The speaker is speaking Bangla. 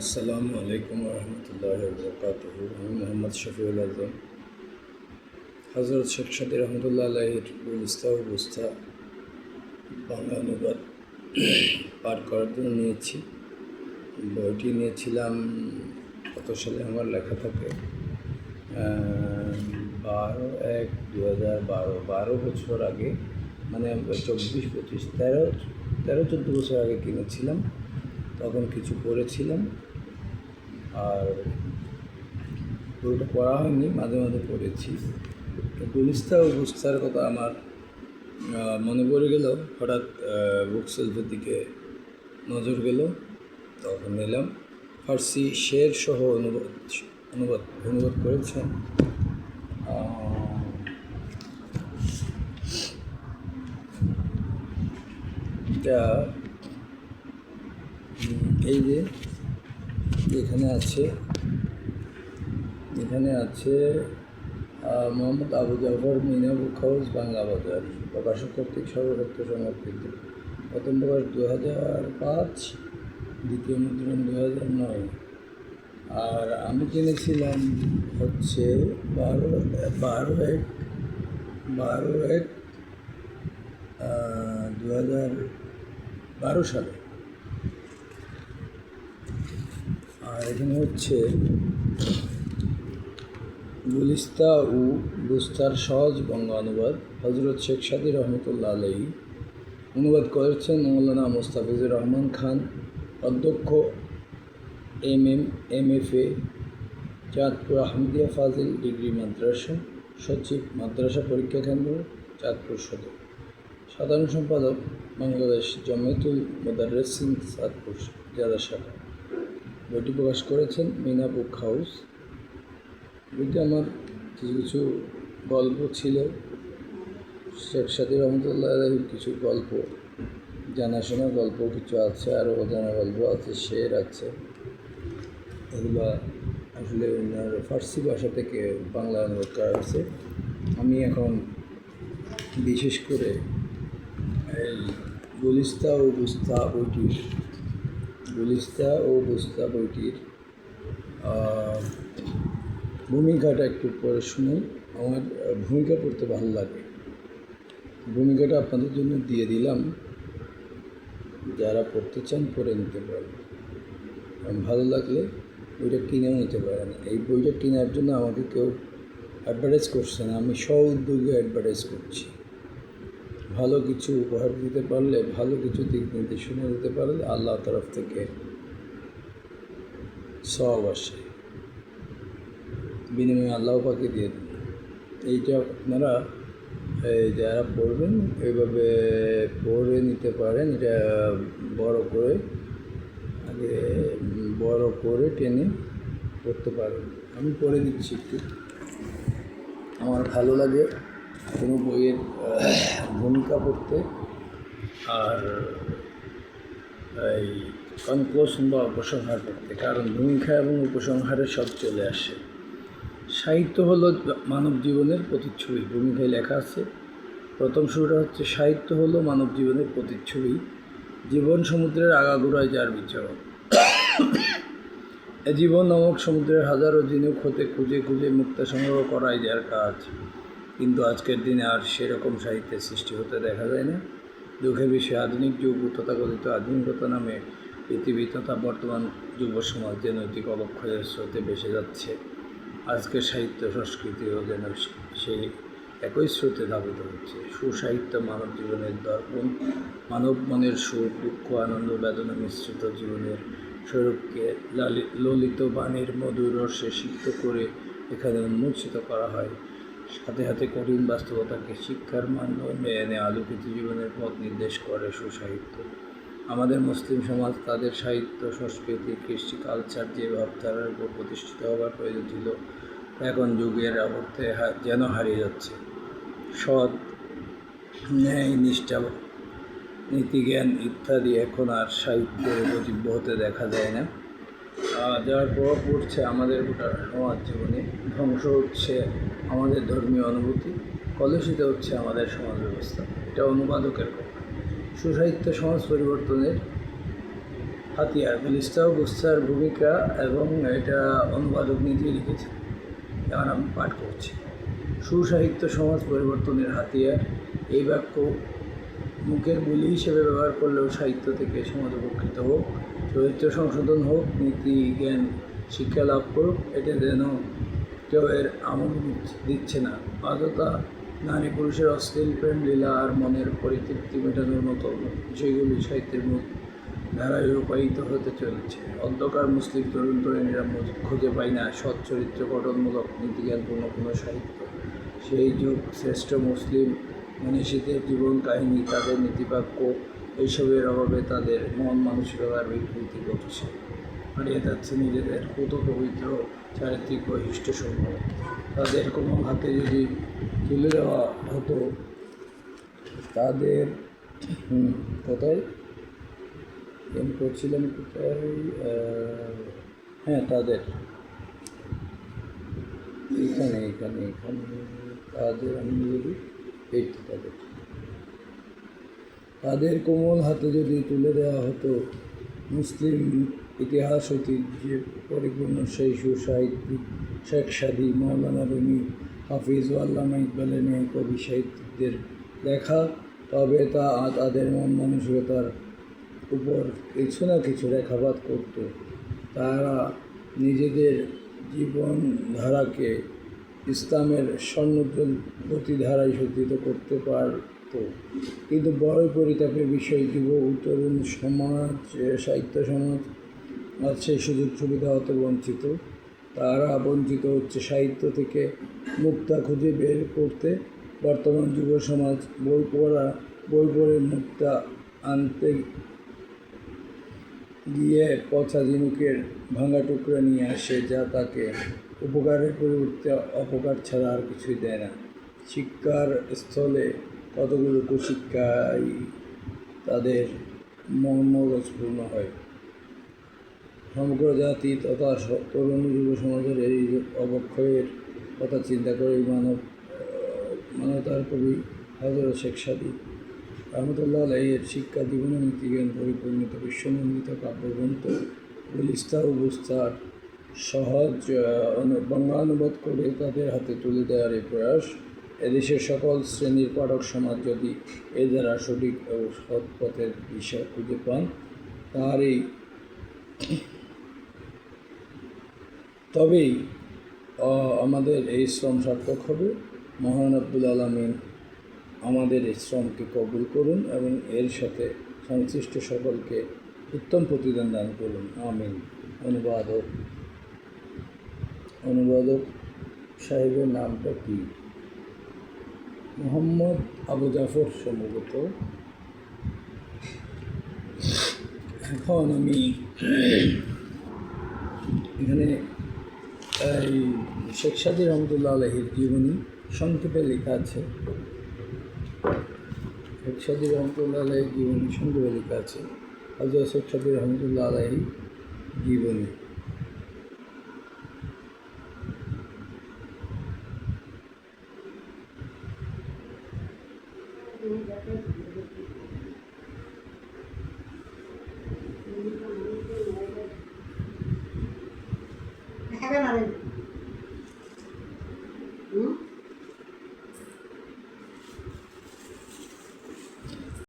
আসসালামু আলাইকুম রহমতুল্লাহি ওয়া আমি মোহাম্মদ শফিউল আজম। হজরত শেখ সাদী রহমতুল্লাহ আলাইহির গুলিস্তা ও বুস্তা বাংলা অনুবাদ পাঠ করার জন্য নিয়েছি। বইটি নিয়েছিলাম কত সালে আমার লেখা থাকে 12/1/2012, 12 বছর আগে, মানে 24-25 13-14 বছর আগে কিনেছিলাম। তখন কিছু পড়েছিলাম, আর বইটা পড়া হয়নি, মাঝে মাঝে পড়েছি। গুলিস্তা ও বুস্তার কথা আমার মনে পড়ে গেল। হঠাৎ বুক সেলফের দিকে নজর গেল, তখন নিলাম। ফার্সি শের সহ অনুবাদ করেছেন এটা। এই যে এখানে আছে মোহাম্মদ আবু জাফর মিনা বুক হাউস, বাংলা বাজার, প্রকাশক কর্তৃক সর্বক্ষেত্রে সমর্থিত। প্রথম প্রকাশ 2005, দ্বিতীয় মুদ্রণ 2009। আর আমি কিনেছিলাম হচ্ছে 12/1/2012 সালে। আর এখানে হচ্ছে গুলিস্তা ও বুস্তার সহজ বঙ্গা অনুবাদ, হজরত শেখ সাদী রহমতুল্লাহ আলাইহি। অনুবাদ করেছেন মৌলানা মোস্তাফিজুর রহমান খান, অধ্যক্ষ MFA, চাঁদপুর আহমদিয়া ফাজিল ডিগ্রি মাদ্রাসা, সচিব মাদ্রাসা পরীক্ষা কেন্দ্র, চাঁদপুর সদর, সাধারণ সম্পাদক বাংলাদেশ জমিয়তুল মুদাররিসিন চাঁদপুর জেলা শাখা। বইটি প্রকাশ করেছেন মিনা বুক হাউস। বইটি আমার কিছু গল্প ছিল, শেখ সাদী রহমতুল্লাহ আলাইহির কিছু গল্প, জানাশোনা গল্প কিছু আছে, আরও অজানা গল্প আছে, শের আছে। এগুলো আসলে ফার্সি ভাষা থেকে বাংলা অনুবাদ করা হয়েছে। আমি এখন বিশেষ করে এই গুলিস্তা ও বুস্তা বইটির ভূমিকাটা একটু পড়ে শুনুন। আমার ভূমিকা পড়তে ভালো লাগে, ভূমিকাটা আপনাদের জন্য দিয়ে দিলাম। যারা পড়তে চান পড়ে নিতে পারেন, ভালো লাগলে বইটা কিনেও নিতে পারেন। এই বইটা কেনার জন্য আমাকে কেউ অ্যাডভার্টাইজ করছে না, আমি স্ব-উদ্যোগে অ্যাডভার্টাইজ করছি। ভালো কিছু উপহার দিতে পারলে, ভালো কিছু দিক নির্দেশনা দিতে পারলে আল্লাহর তরফ থেকে সওয়াব আসে, বিনিময়ে আল্লাহ পাকে দিয়ে দেন। এইটা আপনারা যারা পড়বেন এইভাবে পড়ে নিতে পারেন। এটা বড় করে টেনে পড়তে পারেন। আমি পড়ে দিচ্ছি একটু। আমার ভালো লাগে কোনো বইয়ের ভূমিকা পড়তে, আর এই কনক্লুশন বা উপসংহার পড়তে, কারণ ভূমিকা এবং উপসংহারে সব চলে আসে। সাহিত্য হলো মানব জীবনের প্রতিচ্ছবি। ভূমিকায় লেখা আছে, প্রথম শুরুটা হচ্ছে, সাহিত্য হলো মানব জীবনের প্রতিচ্ছবি, জীবন সমুদ্রের আগাগোড়ায় যার বিচরণ। এ জীবন নামক সমুদ্রের হাজারো ঝিনুক হতে খুঁজে খুঁজে মুক্তা সংগ্রহ করাই যার কাজ। কিন্তু আজকের দিনে আর সেরকম সাহিত্যের সৃষ্টি হতে দেখা যায় না। দুঃখের বিষয়ে আধুনিক যুগ ও তথাকথিত আধুনিকতা নামে পৃথিবী তথা বর্তমান যুব সমাজ যে নৈতিক অবক্ষয়ের স্রোতে ভেসে যাচ্ছে, আজকের সাহিত্য সংস্কৃতিও যেন সেই একই স্রোতে ধাবিত হচ্ছে। সুসাহিত্য মানব জীবনের দর্পণ, মানব মনের সুখ দুঃখ আনন্দ বেদনা মিশ্রিত জীবনের স্বরূপকে ললিত বাণীর মধুর রসে সিক্ত করে এখানে উন্মোচিত করা হয়। সাথে সাথে কঠিন বাস্তবতাকে শিক্ষার মানদণ্ডে এনে আলোকিত জীবনের পথ নির্দেশ করে সুসাহিত্য। আমাদের মুসলিম সমাজ তাদের সাহিত্য সংস্কৃতি কৃষ্টি কালচার যে ভাবধারার উপর প্রতিষ্ঠিত হওয়ার প্রয়োজন ছিল, এখন যুগের আবর্তে যেন হারিয়ে যাচ্ছে। সৎ, ন্যায়, নিষ্ঠা, নীতিজ্ঞান ইত্যাদি এখন আর সাহিত্যের উপজীব্য হতে দেখা যায় না। যার প্রভাব পড়ছে আমাদের গোটা সমাজ জীবনে, ধ্বংস হচ্ছে আমাদের ধর্মীয় অনুভূতি, কলুষিত হচ্ছে আমাদের সমাজ ব্যবস্থা। এটা অনুবাদকের কথা। সুসাহিত্য সমাজ পরিবর্তনের হাতিয়ার গুলিস্তাও গুস্তার ভূমিকা এবং এটা অনুবাদক নিজেই লিখেছে। যেমন আমি পাঠ করছি। সুসাহিত্য সমাজ পরিবর্তনের হাতিয়ার। এই বাক্য মুখের বুলি হিসেবে ব্যবহার করলেও সাহিত্য থেকে সমাজ উপকৃত হোক, চরিত্র সংশোধন হোক, নীতি জ্ঞান শিক্ষা লাভ করুক, এটা যেন কেউ এর আমল দিচ্ছে না। অযথা নারী পুরুষের অশ্লীল প্রেম লীলা আর মনের পরিতৃপ্তি মেটানোর মতো বিষয়গুলি সাহিত্যের মূল ধারায় রূপায়িত হতে চলেছে। অন্ধকার মুসলিম তরুণ তরুণীরা খুঁজে পায় না সৎ চরিত্র গঠনমূলক নীতিজ্ঞানপূর্ণ কোনো সাহিত্য। সেই যুগ শ্রেষ্ঠ মুসলিম মনীষীদের জীবন কাহিনী, তাদের নীতিবাক্য, এইসবের অভাবে তাদের মন মানসিকতার বিকৃতি ঘটছে, হারিয়ে যাচ্ছে নিজেদের পুত পবিত্র চারিত্রিক বৈশিষ্ট্যসমূহ। তাদের কোনো হাতে যদি তুলে দেওয়া হতো, তাদের কোথায় করছিলাম কোথায় হ্যাঁ তাদের এখানে এখানে এখানে তাদের আমি যদি এই তাদের কোমল হাতে যদি তুলে দেওয়া হতো মুসলিম ইতিহাস ঐতিহ্যে পরিপূর্ণ সেই সুসাহিত্যিক শেখ সাদী, মৌলানা রুমি, হাফিজ ও আল্লামা ইকবালের ন্যায় কবি সাহিত্যিকদের লেখা, তবে তা তাদের মন মানসিকতার উপর কিছু না কিছু রেখাপাত করত। তারা নিজেদের জীবনধারাকে ইসলামের স্বর্ণোজ্জ্বল গতিধারায় সজ্জিত করতে পারত। কিন্তু বড়ই পরিতাপের বিষয়, যুব তরুণ সমাজ, সাহিত্য সমাজ আজ সেই সুযোগ সুবিধা হতে বঞ্চিত। তারা বঞ্চিত হচ্ছে সাহিত্য থেকে মুক্তা খুঁজে বের করতে। বর্তমান যুব সমাজ বই পড়ে মুক্তা আনতে গিয়ে পচা ঝিনুকের ভাঙা টুকরা নিয়ে আসে, যা তাকে উপকারের পরিবর্তে অপকার ছাড়া আর কিছুই দেয় না। শিক্ষার স্থলে কতগুলো কুশিক্ষায় তাদের মগজপূর্ণ হয়। সমগ্র জাতি তথা তরুণ যুব সমাজের এই অবক্ষয়ের কথা চিন্তা করে মানবতার কবি হযরত শেখ সাদী রহমতুল্লাহ আলাইহির শিক্ষা জীবন নীতিজ্ঞান পরিপূর্ণিত বিশ্বনন্দিত কাব্যগ্রন্থ গুলিস্তা ও গুস্তার সহজ বঙ্গানুবাদ করে তাদের হাতে তুলে দেওয়ার এই প্রয়াস, এদেশের সকল শ্রেণীর পাঠক সমাজ যদি এ দ্বারা সঠিক ও সৎ পথের দিশা খুঁজে পান, তবেই আমাদের এই শ্রম সার্থক হবে। মহান রব্বুল আলামিন আমাদের এই শ্রমকে কবুল করুন এবং এর সাথে সংশ্লিষ্ট সকলকে উত্তম প্রতিদান দান করুন, আমিন। অনুবাদক সাহেবের নামটা কি? মোহাম্মদ আবু জাফর সম্ভবত। এখন আমি এখানে এই শেখ সাদী রহমতুল্লাহ আলাইহির জীবনী সংক্ষেপে লেখা আছে। শেখ সাদী রহমতুল্লাহ আলাইহির জীবনী সংক্ষেপে লেখা আছে। হযরত শেখ সাদী রহমতুল্লাহ আলাইহি জীবনী।